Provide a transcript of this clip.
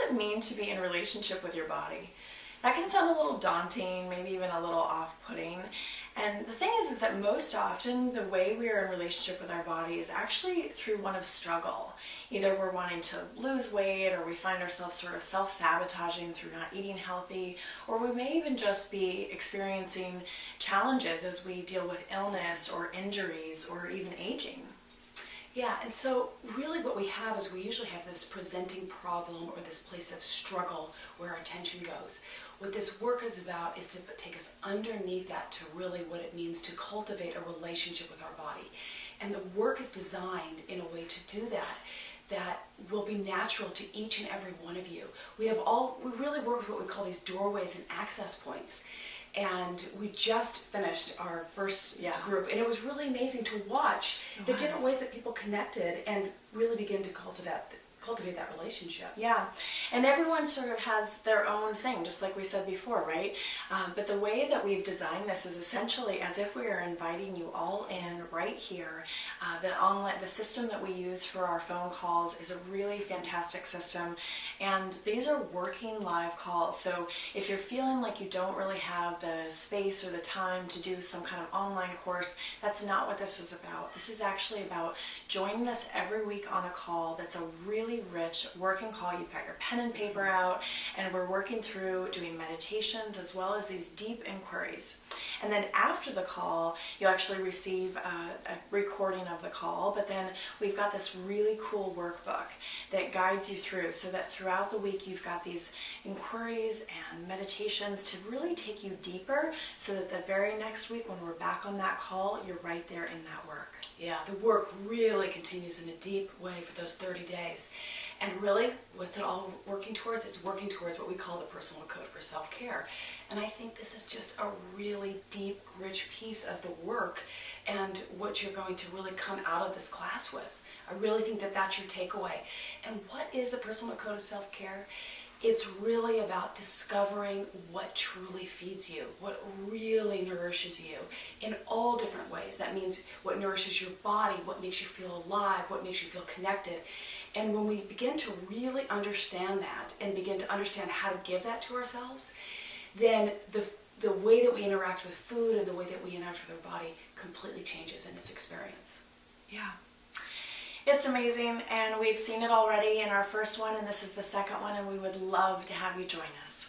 it mean to be in relationship with your body? That can sound a little daunting, maybe even a little off-putting. And the thing is that most often the way we are in relationship with our body is actually through one of struggle. Either we're wanting to lose weight, or we find ourselves sort of self-sabotaging through not eating healthy, or we may even just be experiencing challenges as we deal with illness or injuries or even aging. Yeah, and so really what we have is we usually have this presenting problem or this place of struggle where our attention goes. What this work is about is to take us underneath that to really what it means to cultivate a relationship with our body. And the work is designed in a way to do that will be natural to each and every one of you. We really work with what we call these doorways and access points. And we just finished our first group, and it was really amazing to watch the different ways that people connected and really begin to cultivate that relationship. Yeah, and everyone sort of has their own thing, just like we said before, right? But the way that we've designed this is essentially as if we are inviting you all in right here. The system that we use for our phone calls is a really fantastic system, and these are working live calls. So if you're feeling like you don't really have the space or the time to do some kind of online course, that's not what this is about. This is actually about joining us every week on a call that's a really rich working call. You've got your pen and paper out, and we're working through doing meditations as well as these deep inquiries. And then after the call, you'll actually receive a recording of the call, but then we've got this really cool workbook that guides you through, so that throughout the week you've got these inquiries and meditations to really take you deeper, so that the very next week when we're back on that call, you're right there in that work. Yeah, the work really continues in a deep way for those 30 days. And really, what's it all working towards? It's working towards what we call the personal code for self-care. And I think this is just a really deep, rich piece of the work and what you're going to really come out of this class with. I really think that that's your takeaway. And what is the personal code of self-care? It's really about discovering what truly feeds you, what really nourishes you in all different ways. That means what nourishes your body, what makes you feel alive, what makes you feel connected. And when we begin to really understand that and begin to understand how to give that to ourselves, then the way that we interact with food and the way that we interact with our body completely changes in its experience. Yeah. It's amazing, and we've seen it already in our first one, and this is the second one, and we would love to have you join us.